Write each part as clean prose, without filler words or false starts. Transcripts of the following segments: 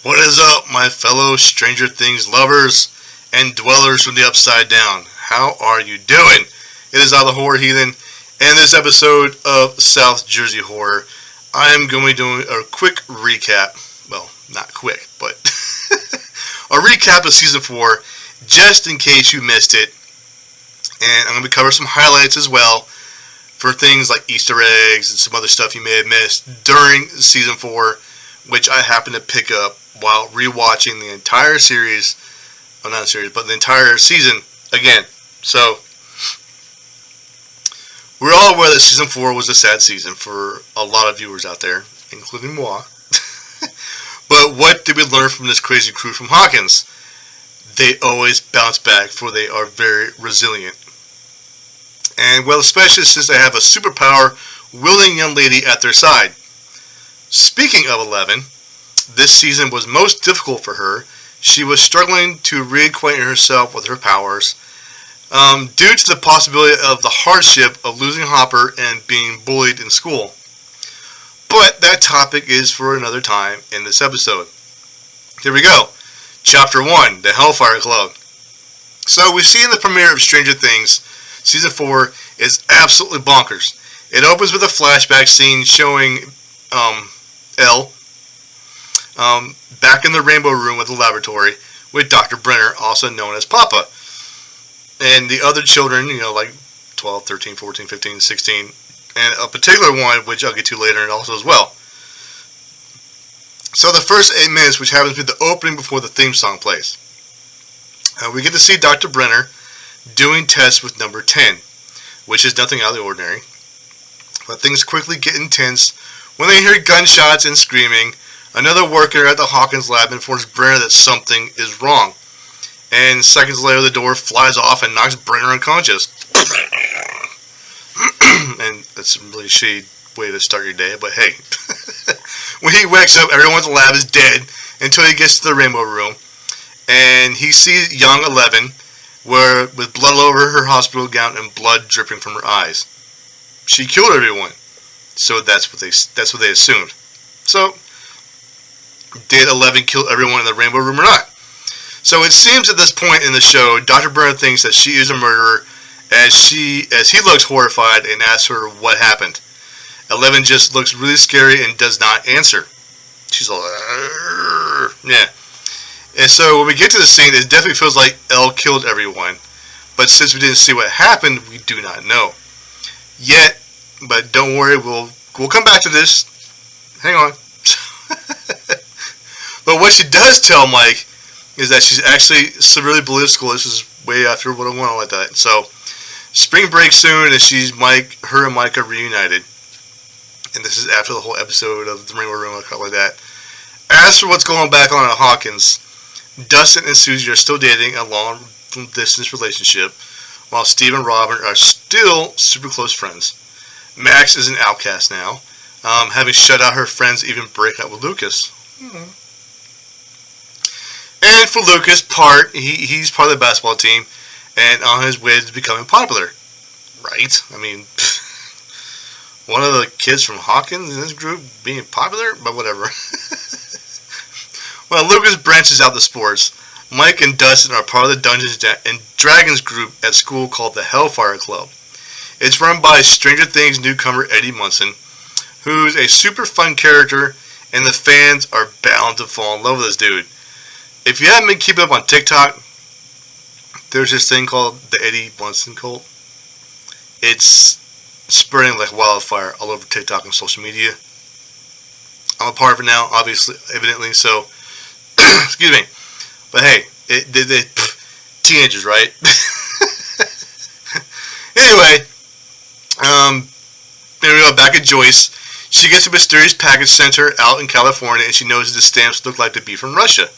What is up, my fellow Stranger Things lovers and dwellers from the Upside Down? How are you doing? It is I, the Horror Heathen, and this episode of South Jersey Horror, I am going to be doing a quick recap. Well, not quick, but a recap of Season 4, just in case you missed it. And I'm going to cover some highlights as well for things like Easter eggs and some other stuff you may have missed during Season 4, which I happened to pick up while rewatching the entire series. Well, not series, but the entire season again. So, we're all aware that Season 4 was a sad season for a lot of viewers out there, including moi. But what did we learn from this crazy crew from Hawkins? They always bounce back, for they are very resilient. And, well, especially since they have a superpower willing young lady at their side. Speaking of Eleven, this season was most difficult for her. She was struggling to reacquaint herself with her powers due to the possibility of the hardship of losing Hopper and being bullied in school. But that topic is for another time in this episode. Here we go. Chapter 1, The Hellfire Club. So we see in the premiere of Stranger Things, Season 4 is absolutely bonkers. It opens with a flashback scene showing Elle back in the Rainbow Room with the laboratory with Dr. Brenner, also known as Papa. And the other children, like 12, 13, 14, 15, 16, and a particular one, which I'll get to later, and also as well. So the first 8 minutes, which happens to be the opening before the theme song plays. We get to see Dr. Brenner doing tests with number 10, which is nothing out of the ordinary. But things quickly get intense when they hear gunshots and screaming. Another worker at the Hawkins lab informs Brenner that something is wrong. And seconds later, the door flies off and knocks Brenner unconscious. And that's a really shitty way to start your day, but hey. When he wakes up, everyone in the lab is dead until he gets to the Rainbow Room. And he sees young Eleven with blood all over her hospital gown and blood dripping from her eyes. She killed everyone. So that's what they assumed. So, did Eleven kill everyone in the Rainbow Room or not? So it seems at this point in the show, Dr. Brenner thinks that she is a murderer as he looks horrified and asks her what happened. Eleven just looks really scary and does not answer. She's like, yeah. And so when we get to the scene, it definitely feels like Elle killed everyone. But since we didn't see what happened, we do not know. Yet, but don't worry, we'll come back to this. Hang on. But what she does tell Mike is that she's actually severely bullied at school. This is way after what I want like that. So, spring break soon, and her and Mike are reunited. And this is after the whole episode of the Rainbow Room, like that. As for what's going back on at Hawkins, Dustin and Susie are still dating a long-distance relationship, while Steve and Robin are still super close friends. Max is an outcast now, having shut out her friends even break up with Lucas. And for Lucas, he's part of the basketball team, and on his way to becoming popular. Right? I mean, one of the kids from Hawkins in this group being popular, but whatever. Well, Lucas branches out to sports. Mike and Dustin are part of the Dungeons and Dragons group at school called the Hellfire Club. It's run by Stranger Things newcomer Eddie Munson, who's a super fun character, and the fans are bound to fall in love with this dude. If you haven't been keeping up on TikTok, there's this thing called the Eddie Munson cult. It's spreading like wildfire all over TikTok and social media. I'm a part of it now, obviously, evidently, so, excuse me. But hey, teenagers, right? Anyway, there we go, back at Joyce. She gets a mysterious package sent her out in California, and she knows the stamps look like to be from Russia.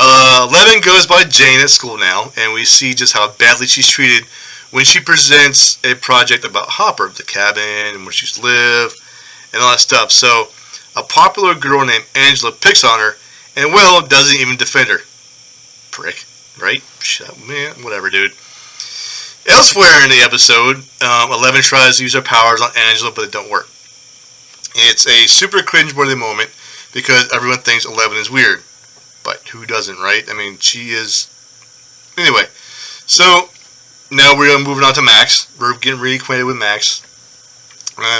Eleven goes by Jane at school now, and we see just how badly she's treated when she presents a project about Hopper, the cabin, and where she used to live, and all that stuff. So, a popular girl named Angela picks on her, and Will doesn't even defend her. Prick, right? Shut up, man, whatever, dude. Elsewhere in the episode, Eleven tries to use her powers on Angela, but it don't work. It's a super cringe-worthy moment because everyone thinks 11 is weird. But who doesn't, right? I mean, she is... Anyway, so now we're moving on to Max. We're getting reacquainted with Max.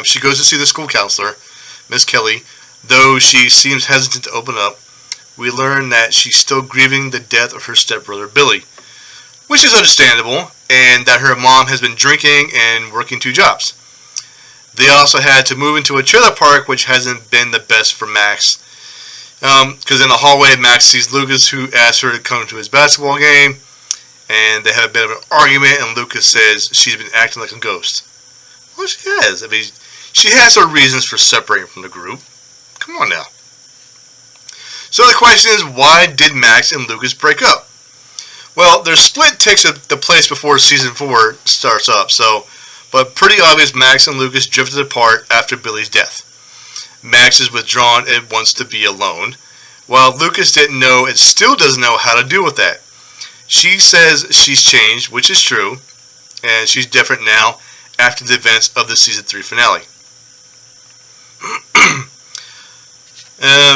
She goes to see the school counselor, Miss Kelly. Though she seems hesitant to open up, we learn that she's still grieving the death of her stepbrother Billy, which is understandable, and that her mom has been drinking and working 2 jobs. They also had to move into a trailer park, which hasn't been the best for Max. Because in the hallway, Max sees Lucas, who asks her to come to his basketball game, and they have a bit of an argument, and Lucas says she's been acting like a ghost. Well, she has. I mean, she has her reasons for separating from the group. Come on now. So the question is, why did Max and Lucas break up? Well, their split takes the place before season 4 starts up, but pretty obvious Max and Lucas drifted apart after Billy's death. Max is withdrawn and wants to be alone, while Lucas didn't know and still doesn't know how to deal with that. She says she's changed, which is true, and she's different now after the events of the season 3 finale.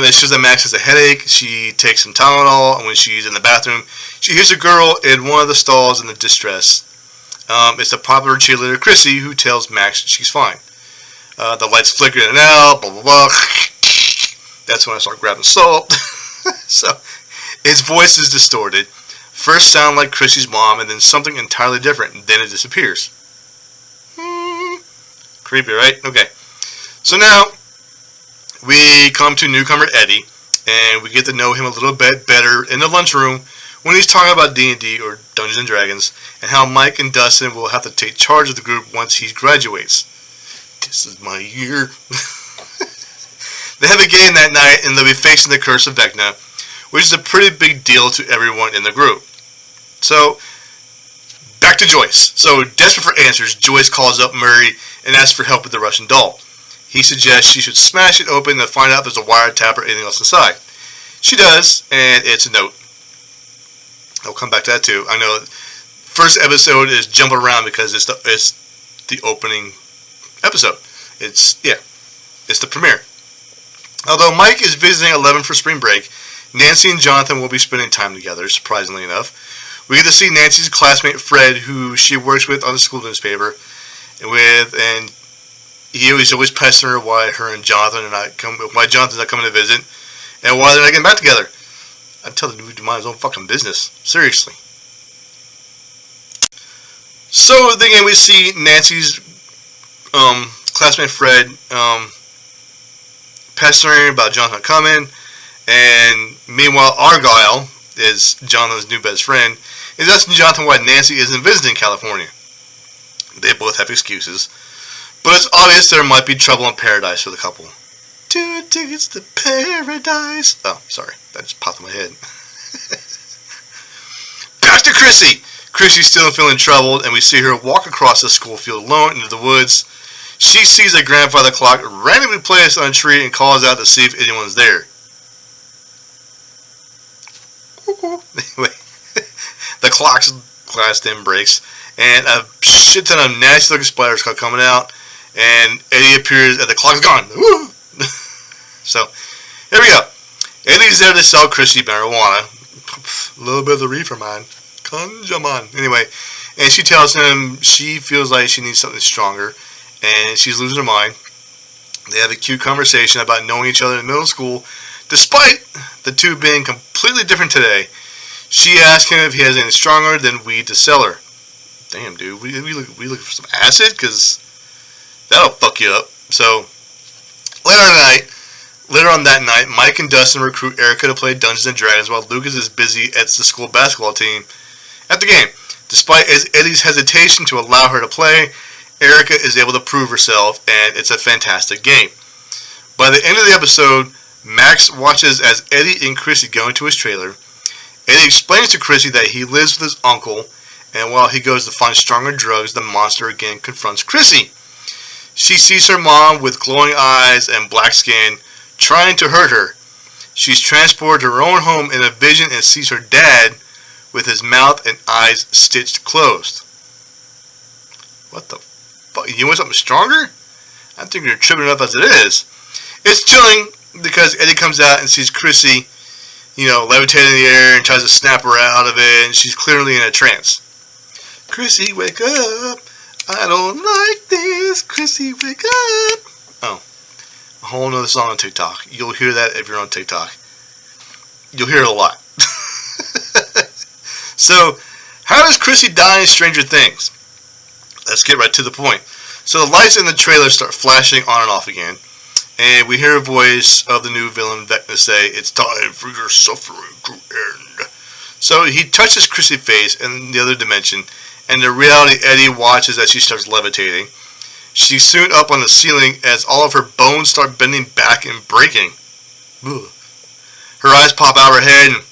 It shows that Max has a headache. She takes some Tylenol, and when she's in the bathroom, she hears a girl in one of the stalls in the distress. It's the popular cheerleader Chrissy, who tells Max she's fine. The lights flicker in and out, blah, blah, blah. That's when I start grabbing salt. So, his voice is distorted. First sound like Chrissy's mom, and then something entirely different, and then it disappears. Creepy, right? Okay. So now, we come to newcomer Eddie, and we get to know him a little bit better in the lunchroom when he's talking about D&D, or Dungeons & Dragons, and how Mike and Dustin will have to take charge of the group once he graduates. This is my year. They have a game that night, and they'll be facing the curse of Vecna, which is a pretty big deal to everyone in the group. So, back to Joyce. So, desperate for answers, Joyce calls up Murray and asks for help with the Russian doll. He suggests she should smash it open to find out if there's a wiretap or anything else inside. She does, and it's a note. I'll come back to that too. I know first episode is jumping around because it's the opening episode. It's the premiere. Although Mike is visiting 11 for spring break, Nancy and Jonathan will be spending time together, surprisingly enough. We get to see Nancy's classmate Fred, who she works with on the school newspaper, and he's always pestering her why her and Jonathan why Jonathan's not coming to visit, and why they're not getting back together. I'd tell the dude to mind his own fucking business. Seriously. So again, we see Nancy's classmate Fred pestering about Jonathan coming, and meanwhile Argyle is Jonathan's new best friend, is asking Jonathan why Nancy isn't visiting California. They both have excuses, but it's obvious there might be trouble in paradise for the couple. 2 tickets to paradise. Oh, sorry, that just popped in my head. Back to Chrissy. Chrissy's still feeling troubled, and we see her walk across the school field alone into the woods. She sees a grandfather clock randomly placed on a tree and calls out to see if anyone's there. Anyway, the clock's glass then breaks, and a shit ton of nasty looking spiders come coming out, and Eddie appears and the clock's gone. Woo! So, here we go. Eddie's there to sell Chrissy marijuana. A little bit of the reefer, man. Come on. Anyway, and she tells him she feels like she needs something stronger, and she's losing her mind. They have a cute conversation about knowing each other in middle school, despite the two being completely different today. She asks him if he has anything stronger than weed to sell her. Damn, dude, we looking for some acid? Because that'll fuck you up. So, later on that night, Mike and Dustin recruit Erica to play Dungeons & Dragons while Lucas is busy at the school basketball team at the game. Despite Eddie's hesitation to allow her to play, Erica is able to prove herself, and it's a fantastic game. By the end of the episode, Max watches as Eddie and Chrissy go into his trailer. Eddie explains to Chrissy that he lives with his uncle, and while he goes to find stronger drugs, the monster again confronts Chrissy. She sees her mom with glowing eyes and black skin trying to hurt her. She's transported to her own home in a vision and sees her dad with his mouth and eyes stitched closed. What the fuck? You want something stronger? I think you're tripping enough as it is. It's chilling because Eddie comes out and sees Chrissy, levitating in the air and tries to snap her out of it, and she's clearly in a trance. Chrissy, wake up! I don't like this. Chrissy, wake up! Oh, a whole nother song on TikTok. You'll hear that if you're on TikTok. You'll hear it a lot. So, how does Chrissy die in Stranger Things? Let's get right to the point. So the lights in the trailer start flashing on and off again, and we hear a voice of the new villain Vecna say, "It's time for your suffering to end." So he touches Chrissy's face in the other dimension, and in reality Eddie watches as she starts levitating. She's soon up on the ceiling as all of her bones start bending back and breaking. Ugh. Her eyes pop out of her head,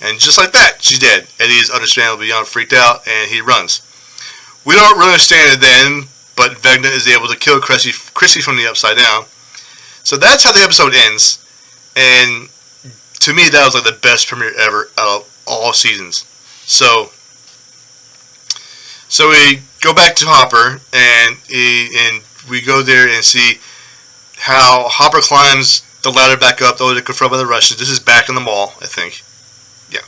and just like that, she's dead. Eddie is understandably beyond freaked out, and he runs. We don't really understand it then, but Vecna is able to kill Chrissy from the upside down. So that's how the episode ends, and to me that was like the best premiere ever out of all seasons. So we go back to Hopper, and we go there and see how Hopper climbs the ladder back up, though, to confront by the Russians. This is back in the mall, I think. Yeah.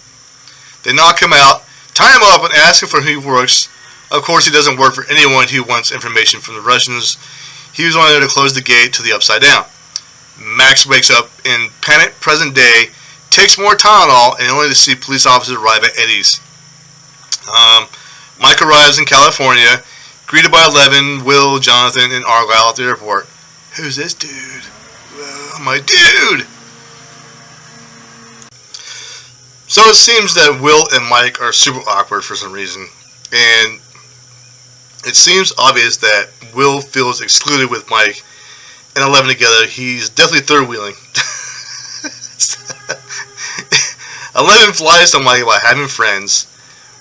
They knock him out, tie him up, and ask him for who he works. Of course, he doesn't work for anyone who wants information from the Russians. He was only there to close the gate to the Upside Down. Max wakes up in panic present day, takes more Tylenol, and only to see police officers arrive at Eddie's. Mike arrives in California, greeted by Eleven, Will, Jonathan, and Argyle at the airport. Who's this dude? My dude! So it seems that Will and Mike are super awkward for some reason, and it seems obvious that Will feels excluded with Mike and Eleven together. He's definitely third wheeling. 11 flies to Mike about having friends,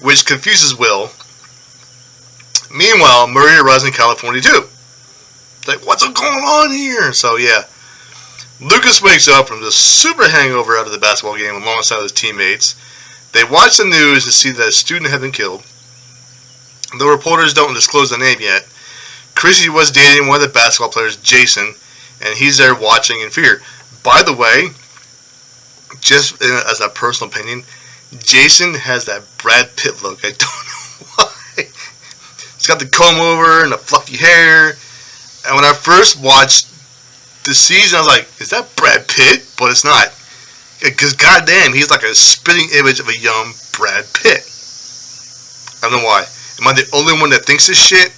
which confuses Will. Meanwhile, Murray arrives in California too. Like, what's going on here? So yeah, Lucas wakes up from the super hangover out of the basketball game alongside his teammates. They watch the news and see that a student had been killed. The reporters don't disclose the name yet. Chrissy was dating one of the basketball players, Jason, and he's there watching in fear. By the way, just as a personal opinion, Jason has that Brad Pitt look. I don't know why. He's got the comb over and the fluffy hair. And when I first watched the season, I was like, is that Brad Pitt? But it's not. Because goddamn, he's like a spitting image of a young Brad Pitt. I don't know why. Am I the only one that thinks this shit?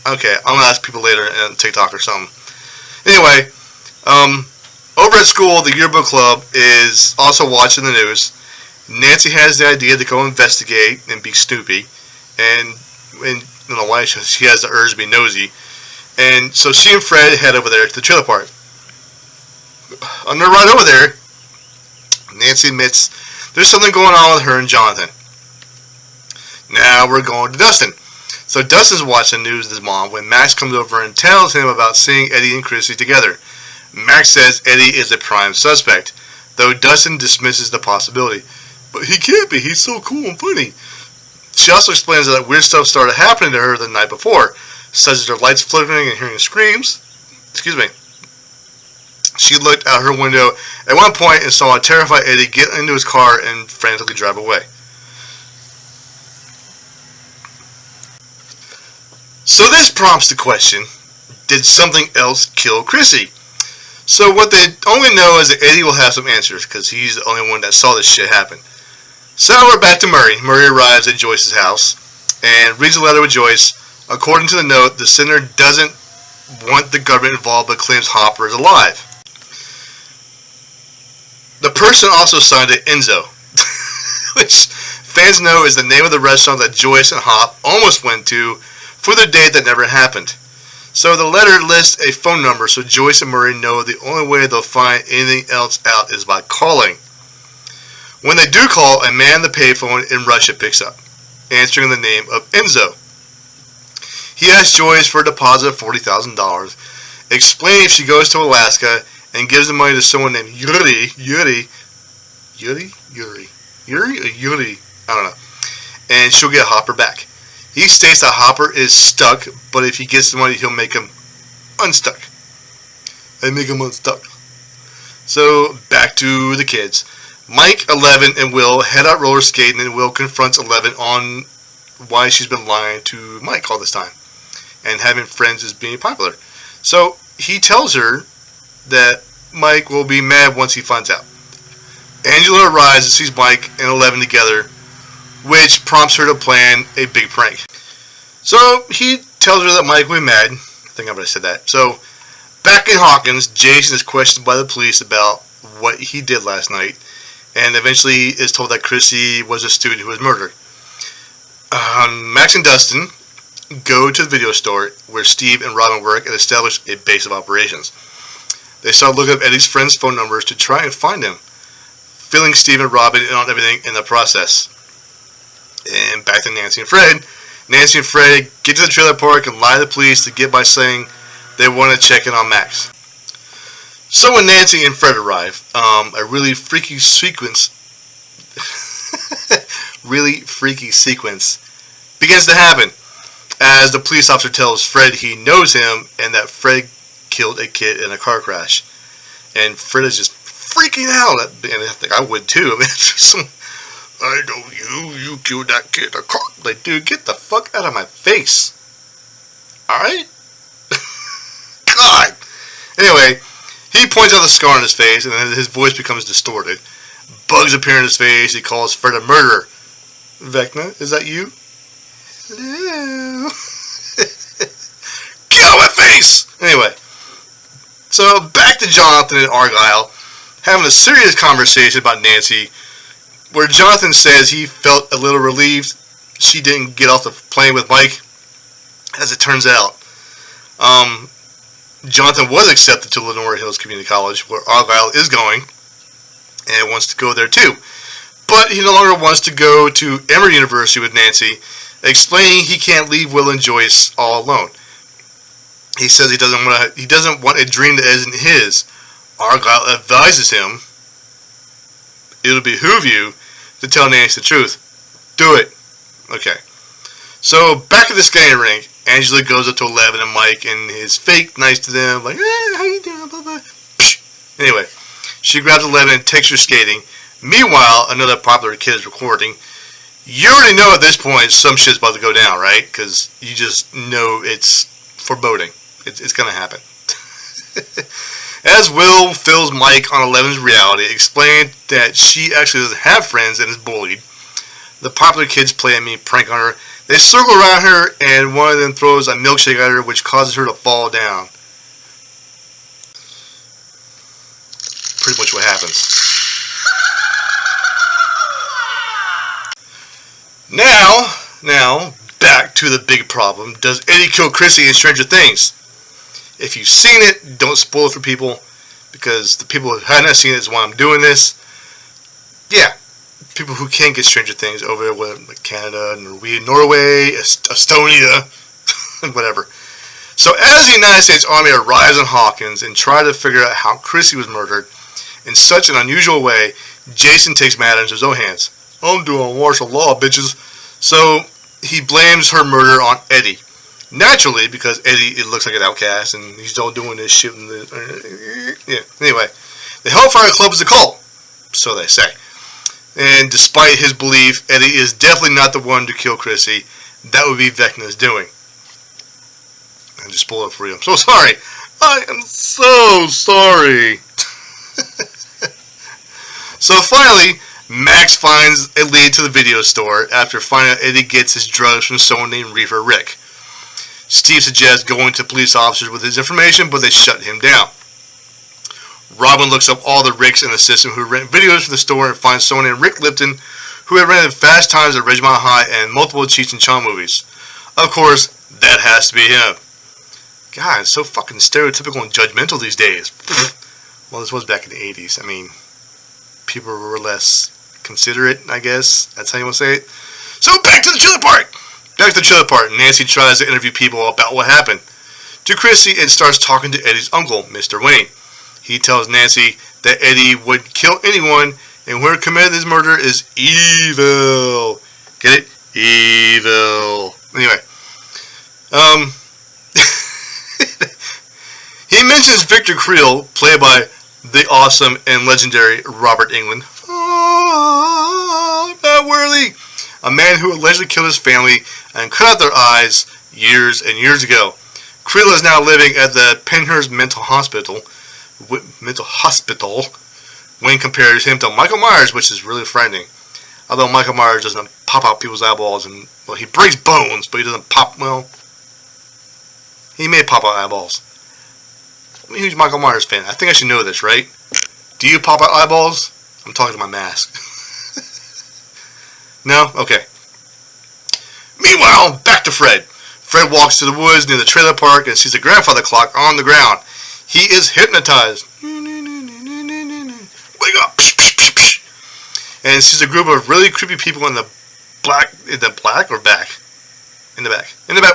Okay, I'm going to ask people later on TikTok or something. Anyway, over at school, the yearbook club is also watching the news. Nancy has the idea to go investigate and be snoopy. And I don't know why she has the urge to be nosy. And so she and Fred head over there to the trailer park. On their ride over there, Nancy admits there's something going on with her and Jonathan. Now we're going to Dustin. So Dustin's watching the news with his mom when Max comes over and tells him about seeing Eddie and Chrissy together. Max says Eddie is a prime suspect, though Dustin dismisses the possibility. But he can't be, he's so cool and funny. She also explains that weird stuff started happening to her the night before, such as her lights flickering and hearing screams. Excuse me. She looked out her window at one point and saw a terrified Eddie get into his car and frantically drive away. So this prompts the question, did something else kill Chrissy? So what they only know is that Eddie will have some answers, because he's the only one that saw this shit happen. So we're back to Murray. Murray arrives at Joyce's house and reads a letter with Joyce. According to the note, the senator doesn't want the government involved but claims Hopper is alive. The person also signed it Enzo, which fans know is the name of the restaurant that Joyce and Hop almost went to for the date that never happened. So the letter lists a phone number so Joyce and Murray know the only way they'll find anything else out is by calling. When they do call, a man on the payphone in Russia picks up, answering the name of Enzo. He asks Joyce for a deposit of $40,000, explaining if she goes to Alaska and gives the money to someone named Yuri, I don't know, and she'll get Hopper back. He states that Hopper is stuck, but if he gets the money, he'll make him unstuck. And make him unstuck. So, back to the kids. Mike, 11, and Will head out roller skating, and Will confronts 11 on why she's been lying to Mike all this time and having friends as being popular. So, he tells her that Mike will be mad once he finds out. Angela arrives and sees Mike and 11 together, which prompts her to plan a big prank. So, he tells her that Mike will be mad. I think I already said that. So, back in Hawkins, Jason is questioned by the police about what he did last night, and eventually is told that Chrissy was a student who was murdered. Max and Dustin go to the video store where Steve and Robin work and establish a base of operations. They start looking up Eddie's friends' phone numbers to try and find him, filling Steve and Robin in on everything in the process. And back to Nancy and Fred. Nancy and Fred get to the trailer park and lie to the police to get by saying they want to check in on Max. So when Nancy and Fred arrive, a really freaky sequence begins to happen as the police officer tells Fred he knows him and that Fred killed a kid in a car crash. And Fred is just freaking out, and I think I would too. I know you killed that kid in a car. Like, dude, get the fuck out of my face. Alright? God! Anyway, he points out the scar on his face, and then his voice becomes distorted. Bugs appear in his face. He calls Fred a murderer. Vecna, is that you? Hello? Get out of my face! Anyway, so back to Jonathan and Argyle having a serious conversation about Nancy, where Jonathan says he felt a little relieved she didn't get off the plane with Mike. As it turns out, Jonathan was accepted to Lenora Hills Community College, where Argyle is going, and wants to go there too. But he no longer wants to go to Emory University with Nancy, explaining he can't leave Will and Joyce all alone. He says he doesn't want a dream that isn't his. Argyle advises him, it'll behoove you to tell Nancy the truth. Do it. Okay. So back at the skating rink, Angela goes up to 11 and Mike and is fake nice to them, like, hey, how you doing, blah, blah. Anyway, she grabs 11 and takes her skating. Meanwhile, another popular kid is recording. You already know at this point some shit's about to go down, right? Because you just know it's foreboding. It's going to happen. As Will fills Mike on 11's reality, explaining that she actually doesn't have friends and is bullied. The popular kids play a mean prank on her. They circle around her, and one of them throws a milkshake at her, which causes her to fall down. Pretty much what happens. Now, back to the big problem. Does Eddie kill Chrissy in Stranger Things? If you've seen it, don't spoil it for people, because the people who haven't seen it is why I'm doing this. Yeah, people who can't get Stranger Things over there with like Canada, Norway, Estonia, whatever. So as the United States Army arrives in Hawkins and try to figure out how Chrissy was murdered in such an unusual way, Jason takes matters in his own hands. I'm doing martial law, bitches. So he blames her murder on Eddie. Naturally, because Eddie, it looks like an outcast, and he's all doing this shit. Yeah. Anyway, the Hellfire Club is a cult, so they say. And despite his belief, Eddie is definitely not the one to kill Chrissy. That would be Vecna's doing. I just spoiled it for you. I'm so sorry. I am so sorry. So finally, Max finds a lead to the video store after finding out Eddie gets his drugs from someone named Reefer Rick. Steve suggests going to police officers with his information, but they shut him down. Robin looks up all the Ricks in the system who rent videos for the store and finds someone named Rick Lipton who had rented Fast Times at Ridgemont High and multiple Cheech and Chong movies. Of course, that has to be him. God, it's so fucking stereotypical and judgmental these days. Well, this was back in the 80s. I mean, people were less considerate, I guess. That's how you want to say it. So back to the trailer park! Back to the trailer park, Nancy tries to interview people about what happened to Chrissy and starts talking to Eddie's uncle, Mr. Wayne. He tells Nancy that Eddie would kill anyone and whoever committed this murder is evil. Get it? Evil. Anyway. He mentions Victor Creel, played by the awesome and legendary Robert Englund. Oh, not worthy. A man who allegedly killed his family and cut out their eyes years and years ago. Creel is now living at the Penhurst Mental Hospital. When compares him to Michael Myers, which is really frightening. Although Michael Myers doesn't pop out people's eyeballs and, well, he breaks bones, but he doesn't pop, well, he may pop out eyeballs. I'm a huge Michael Myers fan. I think I should know this, right? Do you pop out eyeballs? I'm talking to my mask. No? Okay. Meanwhile, back to Fred. Fred walks to the woods near the trailer park and sees the grandfather clock on the ground. He is hypnotized. Wake up! And sees a group of really creepy people in the back,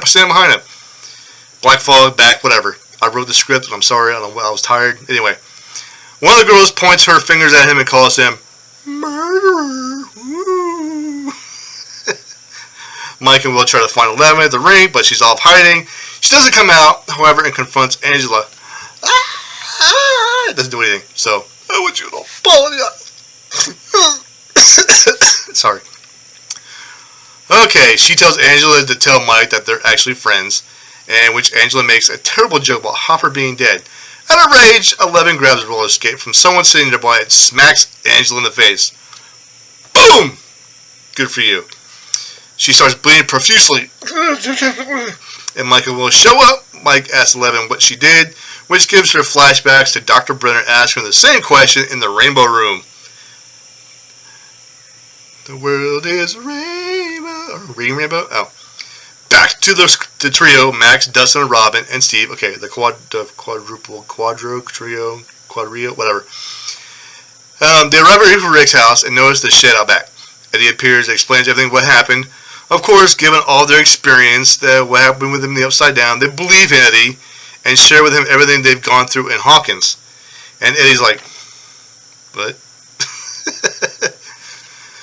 standing behind him. Black fog, back, whatever. I wrote the script, and I'm sorry, I was tired. Anyway, one of the girls points her fingers at him and calls him murderer. Mike and Will try to find 11 at the rink, but she's off hiding. She doesn't come out, however, and confronts Angela. It doesn't do anything, so I want you to apologize. Sorry. Okay, she tells Angela to tell Mike that they're actually friends, and which Angela makes a terrible joke about Hopper being dead. Out of rage, 11 grabs a roller skate from someone sitting nearby and smacks Angela in the face. Boom! Good for you. She starts bleeding profusely, and Michael will show up. Mike asks 11 what she did, which gives her flashbacks to Dr. Brenner asking her the same question in the Rainbow Room. The world is a rainbow. Or rainbow? Oh. Back to the trio, Max, Dustin, and Robin, and Steve. Okay, the quadrio, whatever. They arrive at Rick's house and notice the shed out back. Eddie appears and explains everything what happened. Of course, given all their experience, what happened with him in the Upside Down, they believe in Eddie and share with him everything they've gone through in Hawkins. And Eddie's like, what?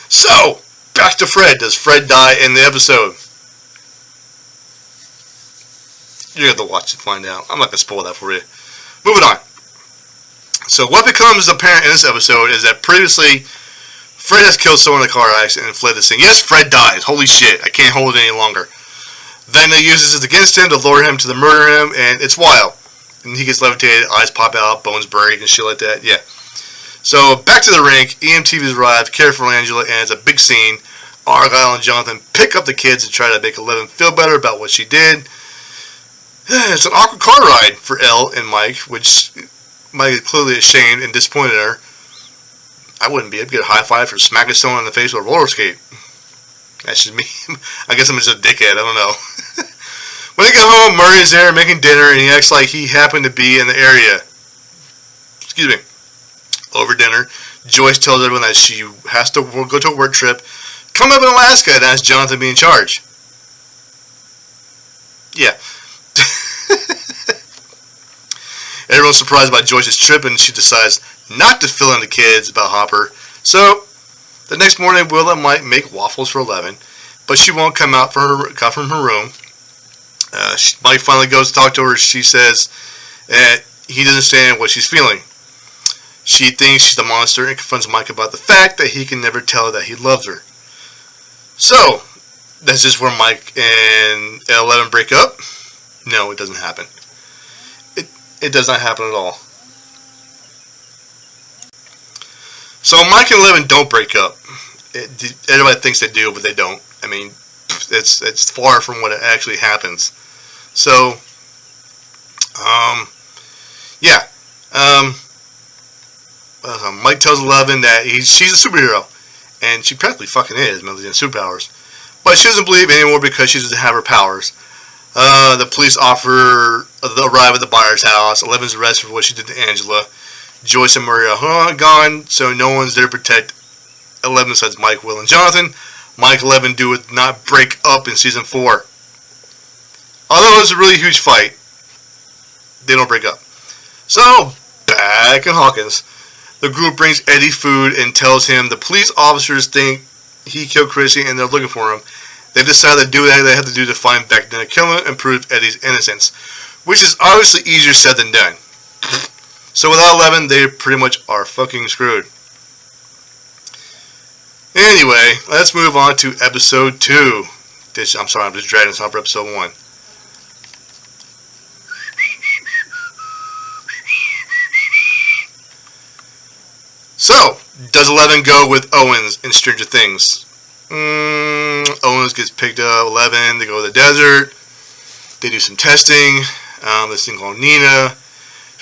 So, back to Fred. Does Fred die in the episode? You're going to have to watch it to find out. I'm not going to spoil that for you. Moving on. So, what becomes apparent in this episode is that previously, Fred has killed someone in a car accident and fled the scene. Yes, Fred dies. Holy shit. I can't hold it any longer. Then they use this against him to lure him to the murder him, and it's wild. And he gets levitated, eyes pop out, bones buried, and shit like that. Yeah. So, back to the rink. EMTs arrive, care for Angela, and it's a big scene. Argyle and Jonathan pick up the kids and try to make 11 feel better about what she did. It's an awkward car ride for Elle and Mike, which Mike is clearly ashamed and disappointed in her. I wouldn't be. I'd get a high five for smacking someone in the face with a roller skate. That's just me. I guess I'm just a dickhead. I don't know. When they get home, Murray is there making dinner, and he acts like he happened to be in the area. Excuse me. Over dinner, Joyce tells everyone that she has to go to a work trip, come up in Alaska, and ask Jonathan to be in charge. Yeah. Everyone's surprised by Joyce's trip, and she decides not to fill in the kids about Hopper. So, the next morning, Will and Mike make waffles for 11, but she won't come out from her room. Mike finally goes to talk to her. She says that he doesn't understand what she's feeling. She thinks she's a monster and confronts Mike about the fact that he can never tell her that he loves her. So, that's just where Mike and 11 break up? No, it doesn't happen. It does not happen at all. So Mike and 11 don't break up. Everybody thinks they do, but they don't. I mean, it's far from what actually happens. So, yeah. Mike tells 11 that she's a superhero, and she practically fucking is, with superpowers. But she doesn't believe anymore because she doesn't have her powers. The police arrive at the buyer's house. 11's arrested for what she did to Angela. Joyce and Murray are gone, so no one's there to protect 11 besides Mike, Will, and Jonathan. Mike and 11 do not break up in season 4. Although it was a really huge fight, they don't break up. So, back in Hawkins, the group brings Eddie food and tells him the police officers think he killed Chrissy and they're looking for him. They decide to do what they have to do to find Vecna, kill him, and prove Eddie's innocence, which is obviously easier said than done. So without 11, they pretty much are fucking screwed. Anyway, let's move on to episode 2. I'm sorry, I'm just dragging this on for episode 1. So, does 11 go with Owens in Stranger Things? Owens gets picked up, 11, they go to the desert, they do some testing, this thing called Nina,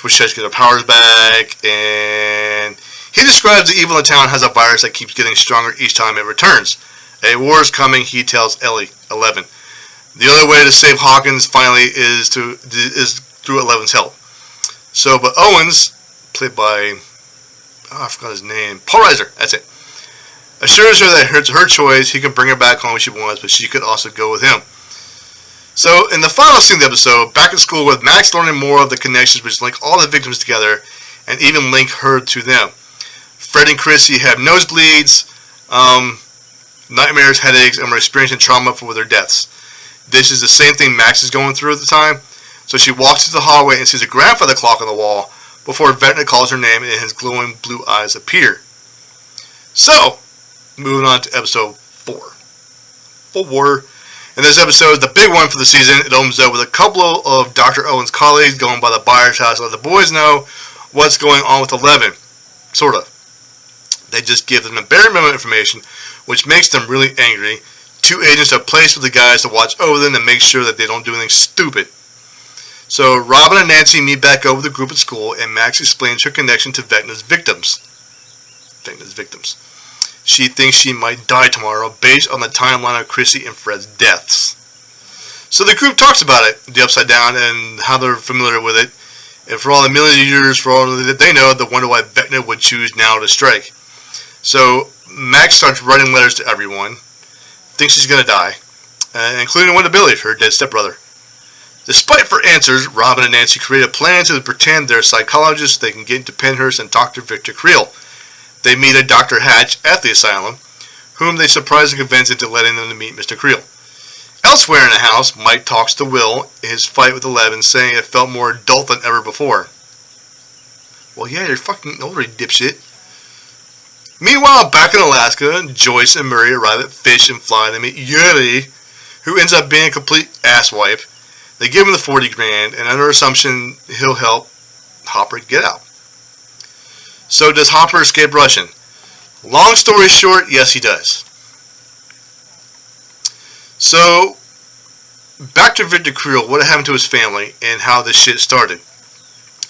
which tries to get her powers back, and he describes the evil in the town has a virus that keeps getting stronger each time it returns. A war is coming, he tells Ellie, 11. The only way to save Hawkins finally is through 11's help. So, but Owens, played by, I forgot his name, Paul Reiser, that's it, assures her that it's her choice, he can bring her back home if she wants, but she could also go with him. So, in the final scene of the episode, back at school with Max learning more of the connections which link all the victims together and even link her to them. Fred and Chrissy have nosebleeds, nightmares, headaches, and were experiencing trauma with their deaths. This is the same thing Max is going through at the time, so she walks through the hallway and sees a grandfather clock on the wall before Vecna calls her name and his glowing blue eyes appear. So, moving on to episode 4. In this episode, the big one for the season, it opens up with a couple of Dr. Owens' colleagues going by the Byers house to let the boys know what's going on with 11. Sort of. They just give them the bare minimum information, which makes them really angry. 2 agents are placed with the guys to watch over them and make sure that they don't do anything stupid. So Robin and Nancy meet back up with the group at school, and Max explains her connection to Vecna's victims. She thinks she might die tomorrow based on the timeline of Chrissy and Fred's deaths. So the group talks about it, the Upside Down, and how they're familiar with it. And for all the millions of years, for all that they know, they wonder why Vecna would choose now to strike. So Max starts writing letters to everyone, thinks she's going to die, including one to Billy, her dead stepbrother. Despite for answers, Robin and Nancy create a plan to pretend they're psychologists so they can get into Pennhurst and Dr. Victor Creel. They meet a Dr. Hatch at the asylum, whom they surprise and convince into letting them to meet Mr. Creel. Elsewhere in the house, Mike talks to Will in his fight with 11, saying it felt more adult than ever before. Well, yeah, you're fucking older, you dipshit. Meanwhile, back in Alaska, Joyce and Murray arrive at Fish and Fly. They meet Yuri, who ends up being a complete asswipe. They give him the 40 grand, and under assumption he'll help Hopper get out. So does Hopper escape Russian? Long story short, yes he does. So, back to Victor Creel, what happened to his family, and how this shit started.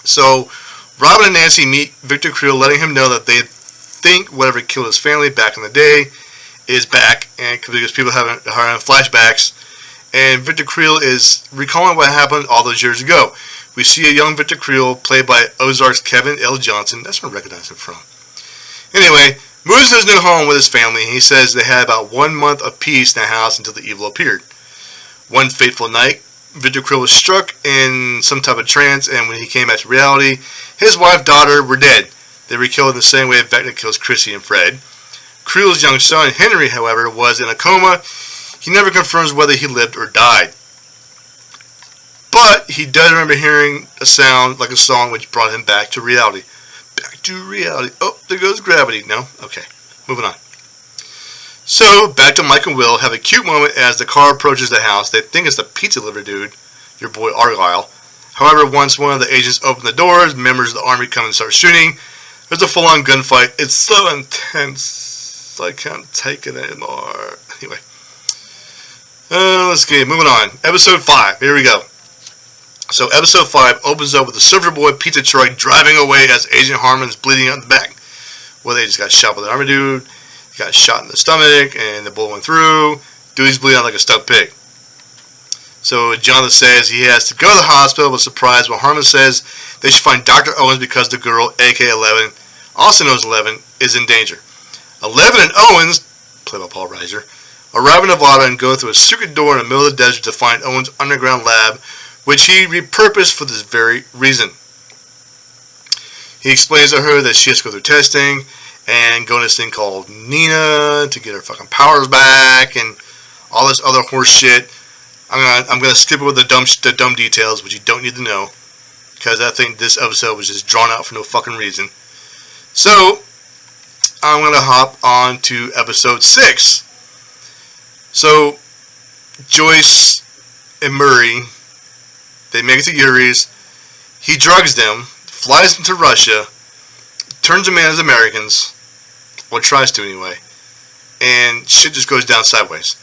So, Robin and Nancy meet Victor Creel, letting him know that they think whatever killed his family back in the day is back, and because people are having flashbacks, and Victor Creel is recalling what happened all those years ago. We see a young Victor Creel, played by Ozark's Kevin L. Johnson. That's where I recognize him from. Anyway, moves to his new home with his family. He says they had about 1 month of peace in the house until the evil appeared. One fateful night, Victor Creel was struck in some type of trance, and when he came back to reality, his wife and daughter were dead. They were killed in the same way Vecna kills Chrissy and Fred. Creel's young son, Henry, however, was in a coma. He never confirms whether he lived or died. But he does remember hearing a sound like a song which brought him back to reality. Back to reality. Oh, there goes gravity. No? Okay. Moving on. So, back to Mike and Will have a cute moment as the car approaches the house. They think it's the pizza delivery dude, your boy Argyle. However, once one of the agents open the doors, members of the army come and start shooting. There's a full-on gunfight. It's so intense. I can't take it anymore. Anyway. Let's get moving on. Episode 5. Here we go. So episode 5 opens up with the Silver Boy pizza truck driving away as Agent Harmon's bleeding out the back. Well, they just got shot by the army dude. He got shot in the stomach, and the bullet went through. Dude's bleeding out like a stuck pig. So Jonathan says he has to go to the hospital, but surprised when Harmon says they should find Dr. Owens because the girl, aka 11, also knows 11, is in danger. 11 and Owens, played by Paul Reiser, arrive in Nevada and go through a secret door in the middle of the desert to find Owens' underground lab, which he repurposed for this very reason. He explains to her that she has to go through testing and go to this thing called Nina to get her fucking powers back and all this other horse shit. I'm gonna skip over the dumb details, which you don't need to know. because I think this episode was just drawn out for no fucking reason. So, I'm going to hop on to episode 6. So, Joyce and Murray, they make it to Yuri's. He drugs them, flies into Russia, turns them in as Americans, or tries to anyway, and shit just goes down sideways.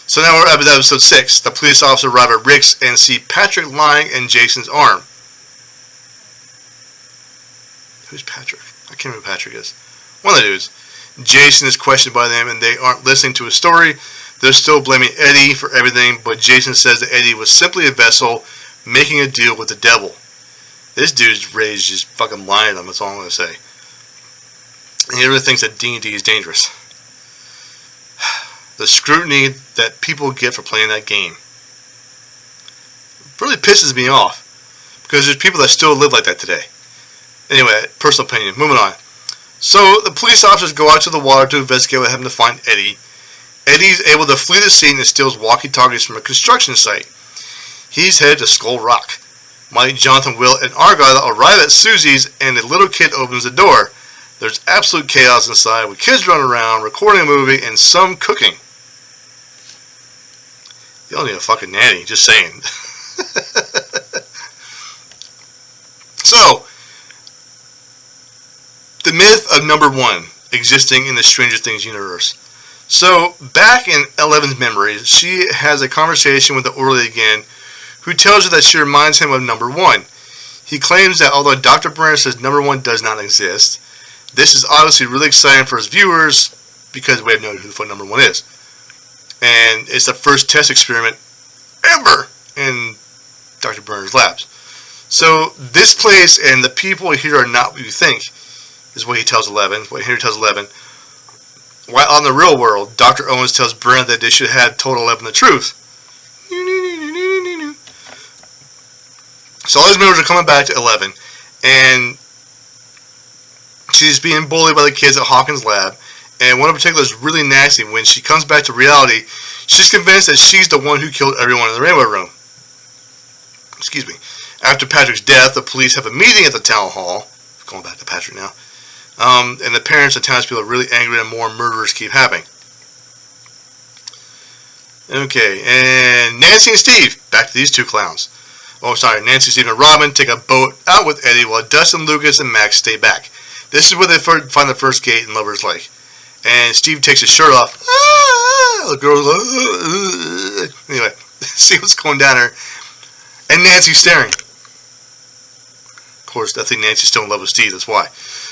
So now we're up at episode 6. The police officer arrive at Rick's and see Patrick lying in Jason's arm. Who's Patrick? I can't remember who Patrick is. One of the dudes. Jason is questioned by them and they aren't listening to his story. They're still blaming Eddie for everything, but Jason says that Eddie was simply a vessel making a deal with the devil. This dude's raised just fucking lying to them, that's all I'm going to say. And he really thinks that D&D is dangerous. The scrutiny that people get for playing that game really pisses me off, because there's people that still live like that today. Anyway, personal opinion, moving on. So, the police officers go out to the water to investigate what happened to find Eddie. Eddie's able to flee the scene and steals walkie-talkies from a construction site. He's headed to Skull Rock. Mike, Jonathan, Will, and Argyle arrive at Susie's and a little kid opens the door. There's absolute chaos inside with kids running around, recording a movie, and some cooking. Y'all need a fucking nanny, just saying. So, the myth of number 1 existing in the Stranger Things universe. So, back in Eleven's memories, she has a conversation with the orderly again, who tells her that she reminds him of number 1. He claims that although Dr. Brenner says number 1 does not exist, this is obviously really exciting for his viewers because we have no idea who the fuck number 1 is. And it's the first test experiment ever in Dr. Brenner's labs. So, this place and the people here are not what you think, is what he tells Eleven, what Henry tells Eleven. While on the real world, Dr. Owens tells Brenner that they should have told Eleven the truth. So all these members are coming back to Eleven, and she's being bullied by the kids at Hawkins' lab, and one in particular is really nasty. When she comes back to reality, she's convinced that she's the one who killed everyone in the Rainbow Room. Excuse me. After Patrick's death, the police have a meeting at the town hall. Going back to Patrick now. And the parents and townspeople are really angry and more murders keep happening. Okay, and Nancy and Steve. Back to these two clowns. Oh, sorry. Nancy, Steve, and Robin take a boat out with Eddie while Dustin, Lucas, and Max stay back. This is where they find the first gate in Lover's Lake. And Steve takes his shirt off. The girl's like, anyway, see what's going down there. And Nancy's staring. Of course, I think Nancy's still in love with Steve, that's why.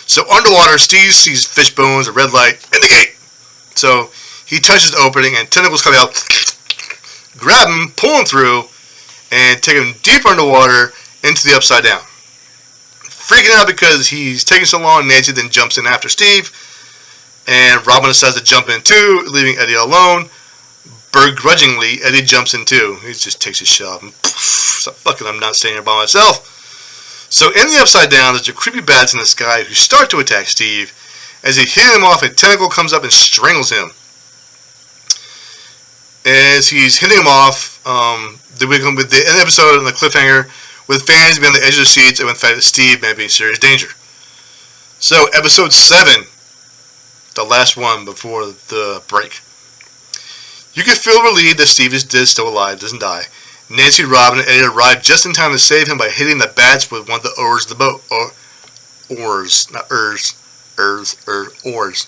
So underwater, Steve sees fish bones, a red light, and the gate. So he touches the opening, and tentacles come out, grab him, pull him through, and take him deeper underwater into the Upside Down. Freaking out because he's taking so long, Nancy then jumps in after Steve, and Robin decides to jump in too, leaving Eddie alone. Begrudgingly, Eddie jumps in too. He just takes his shot and so fucking I'm not staying here by myself. So in the Upside Down, there's a creepy bats in the sky who start to attack Steve. As he hits him off, a tentacle comes up and strangles him. As he's hitting him off, the end of the episode on the cliffhanger, with fans being on the edge of the seats and with the fact that Steve may be in serious danger. So episode 7, the last one before the break. You can feel relieved that Steve is still alive, doesn't die. Nancy, Robin, and Eddie arrive just in time to save him by hitting the bats with one of the oars of the boat. Oars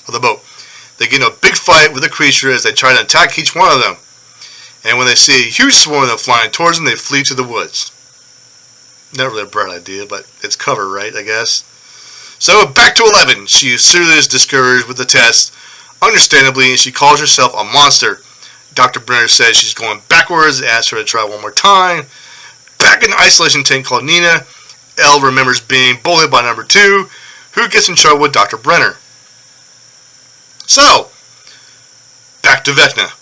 of the boat. They get in a big fight with the creature as they try to attack each one of them. And when they see a huge swarm of them flying towards them, they flee to the woods. Not really a bright idea, but it's cover, right, I guess. So, back to 11. She is seriously discouraged with the test, understandably, and she calls herself a monster. Dr. Brenner says she's going backwards, asks her to try one more time. Back in the isolation tank called Nina, Elle remembers being bullied by number 2, who gets in trouble with Dr. Brenner. So, back to Vecna,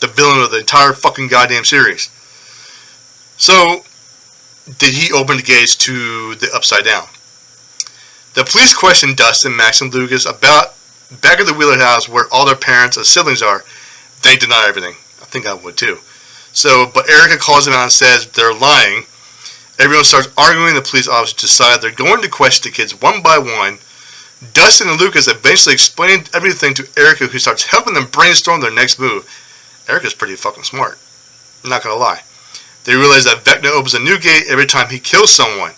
the villain of the entire fucking goddamn series. So, did he open the gates to the Upside Down? The police question Dustin, Max, and Lucas about back at the Wheeler house where all their parents and siblings are. They deny everything. I think I would too. So, but Erica calls them out and says they're lying. Everyone starts arguing. The police officers decide they're going to question the kids one by one. Dustin and Lucas eventually explain everything to Erica, who starts helping them brainstorm their next move. Erica's pretty fucking smart. I'm not gonna lie. They realize that Vecna opens a new gate every time he kills someone.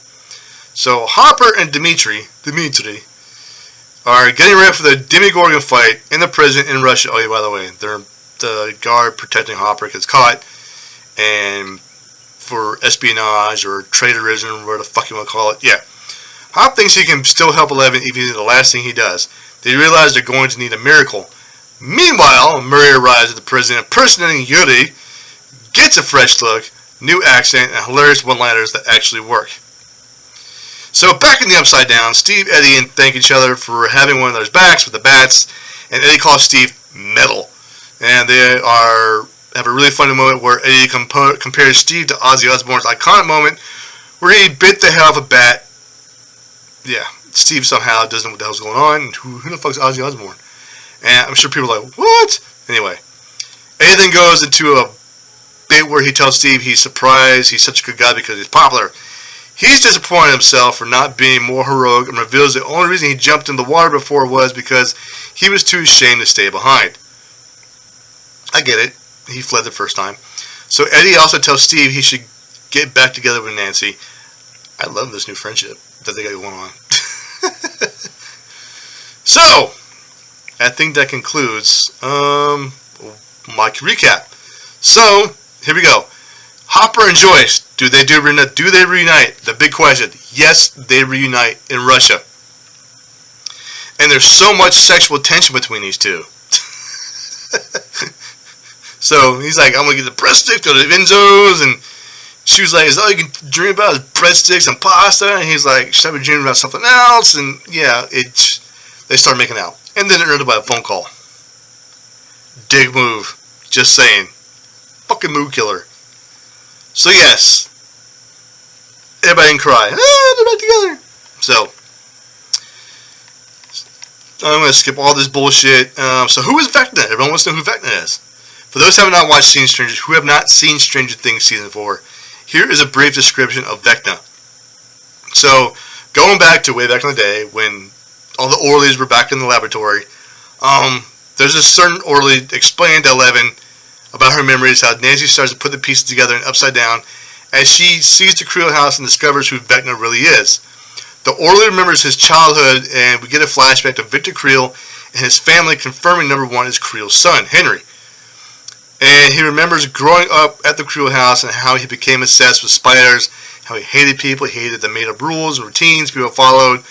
So Hopper and Dimitri are getting ready for the Demogorgon fight in the prison in Russia. Oh yeah, by the way, the guard protecting Hopper gets caught, and for espionage or traitorism, whatever the fuck you want to call it, yeah. Hop thinks he can still help Eleven even if it's the last thing he does. They realize they're going to need a miracle. Meanwhile, Murray arrives at the prison impersonating Yuri, gets a fresh look, new accent, and hilarious one-liners that actually work. So back in the Upside Down, Steve, Eddie, and thank each other for having one of those backs with the bats, and Eddie calls Steve metal. And they have a really funny moment where Eddie compares Steve to Ozzy Osbourne's iconic moment where he bit the head off a bat. Yeah, Steve somehow doesn't know what the hell's going on. And who the fuck's Ozzy Osbourne? And I'm sure people are like, what? Anyway, Eddie then goes into a bit where he tells Steve he's surprised he's such a good guy because he's popular. He's disappointed in himself for not being more heroic and reveals the only reason he jumped in the water before was because he was too ashamed to stay behind. I get it. He fled the first time. So Eddie also tells Steve he should get back together with Nancy. I love this new friendship that they got going on. So, I think that concludes my recap. So, here we go. Hopper and Joyce, do they reunite? The big question. Yes, they reunite in Russia. And there's so much sexual tension between these two. So he's like, I'm going to get the breadsticks, go to Enzo's, and she was like, is that all you can dream about is breadsticks and pasta? And he's like, should I be dreaming about something else? And yeah, they start making out. And then it ended by a phone call. Dig move. Just saying. Fucking mood killer. So yes, everybody can cry. They're back together. So, I'm going to skip all this bullshit. So who is Vecna? Everyone wants to know who Vecna is. For those who have not watched who have not seen Stranger Things Season 4, here is a brief description of Vecna. So, going back to way back in the day when all the Orleys were back in the laboratory, there's a certain Orley explained to Eleven about her memories, how Nancy starts to put the pieces together and upside down as she sees the Creel house and discovers who Vecna really is. The Orley remembers his childhood, and we get a flashback to Victor Creel and his family, confirming number one is Creel's son, Henry. And he remembers growing up at the Creel house and how he became obsessed with spiders, how he hated people, he hated the made-up rules and routines people followed,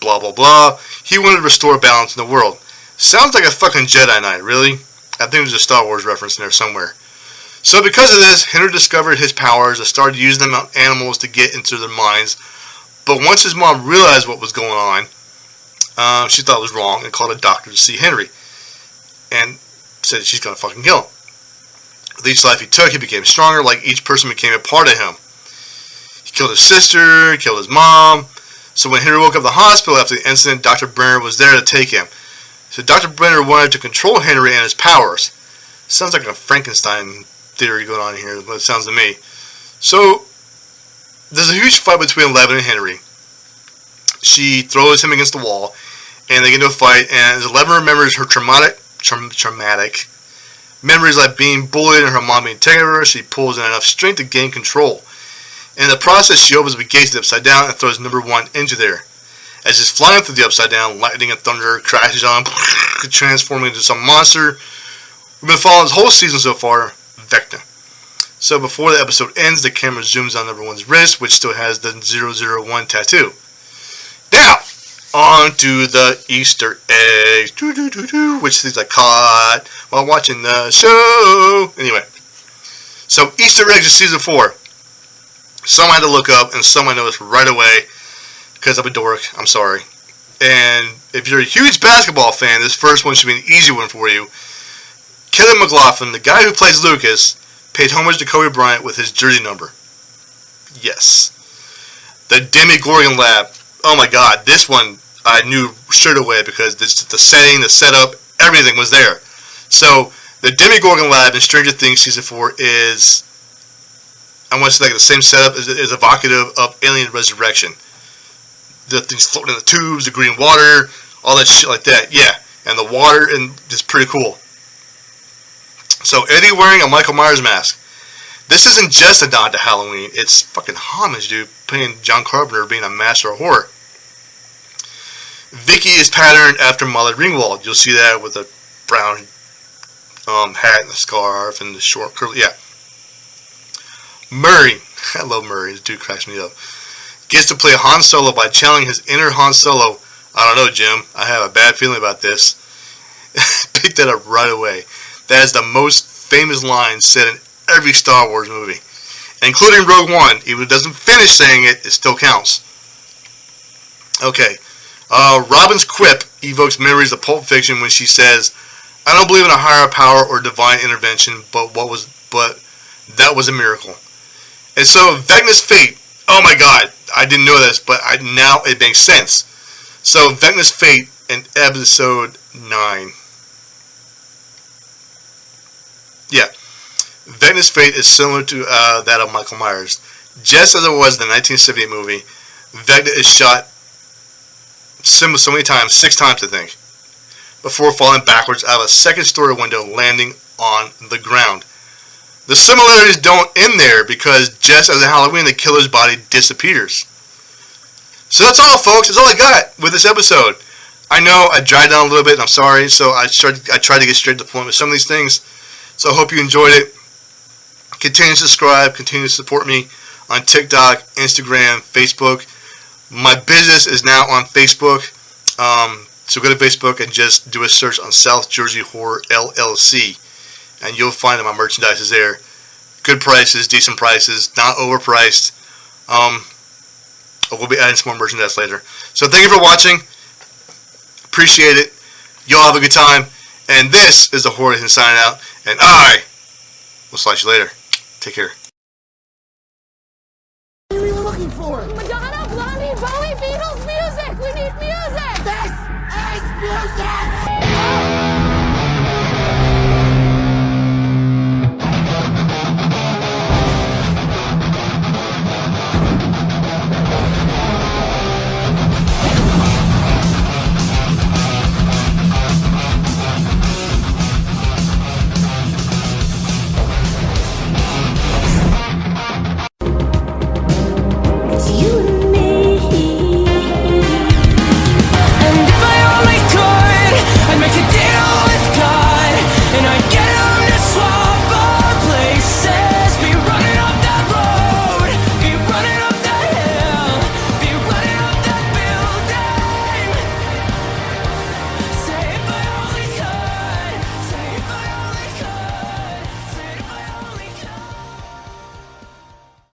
blah, blah, blah. He wanted to restore balance in the world. Sounds like a fucking Jedi Knight, really? I think there's a Star Wars reference in there somewhere. So because of this, Henry discovered his powers and started using them on animals to get into their minds. But once his mom realized what was going on, she thought it was wrong and called a doctor to see Henry. And said she's going to fucking kill him. With each life he took, he became stronger, like each person became a part of him. He killed his sister, killed his mom. So when Henry woke up at the hospital after the incident, Dr. Brenner was there to take him. So Dr. Brenner wanted to control Henry and his powers. Sounds like a Frankenstein theory going on here, but it sounds to me. So there's a huge fight between Eleven and Henry. She throws him against the wall, and they get into a fight, and as Eleven remembers her traumatic memories like being bullied and her mom being taken over her, she pulls in enough strength to gain control. In the process, she opens the gates to the Upside Down and throws number one into there. As he's flying through the Upside Down, lightning and thunder crashes on him, transforming into some monster. We've been following this whole season so far, Vecna. So before the episode ends, the camera zooms on number one's wrist, which still has the 001 tattoo. Now, on to the Easter eggs, which things I caught while watching the show. Anyway, so Easter eggs of season 4. Some I had to look up, and some I noticed right away, because I'm a dork, I'm sorry. And if you're a huge basketball fan, this first one should be an easy one for you. Kevin McLaughlin, the guy who plays Lucas, paid homage to Kobe Bryant with his jersey number. Yes. The Demogorgon Lab. Oh my god, this one I knew straight away because the setting, the setup, everything was there. So, the Demogorgon Lab in Stranger Things Season 4 is I want to say like the same setup is evocative of Alien Resurrection. The things floating in the tubes, the green water, all that shit like that. Yeah, and the water and it's pretty cool. So Eddie wearing a Michael Myers mask. This isn't just a nod to Halloween. It's fucking homage, dude. Playing John Carpenter being a master of horror. Vicky is patterned after Molly Ringwald. You'll see that with a brown hat and the scarf and the short curly. Yeah. Murray. I love Murray. This dude cracks me up. Gets to play Han Solo by channeling his inner Han Solo. I don't know, Jim. I have a bad feeling about this. Picked that up right away. That is the most famous line said in every Star Wars movie, including Rogue One. Even if it doesn't finish saying it, it still counts. Okay. Robin's quip evokes memories of Pulp Fiction when she says, "I don't believe in a higher power or divine intervention, but that was a miracle." And so Vecna's fate. Oh my God, I didn't know this, but now it makes sense. So Vecna's fate in episode 9. Yeah, Vecna's fate is similar to that of Michael Myers. Just as it was in the 1970 movie, Vecna is shot so many times, 6 times I think, before falling backwards out of a second-story window, landing on the ground. The similarities don't end there because just as in Halloween, the killer's body disappears. So that's all, folks. That's all I got with this episode. I know I dragged down a little bit, and I'm sorry. So I tried to get straight to the point with some of these things. So I hope you enjoyed it. Continue to subscribe. Continue to support me on TikTok, Instagram, Facebook. My business is now on Facebook. So go to Facebook and just do a search on South Jersey Horror LLC. And you'll find that my merchandise is there. Good prices, decent prices, not overpriced. We'll be adding some more merchandise later. So thank you for watching. Appreciate it. Y'all have a good time. And this is the Horror signing out. And I will slice you later. Take care.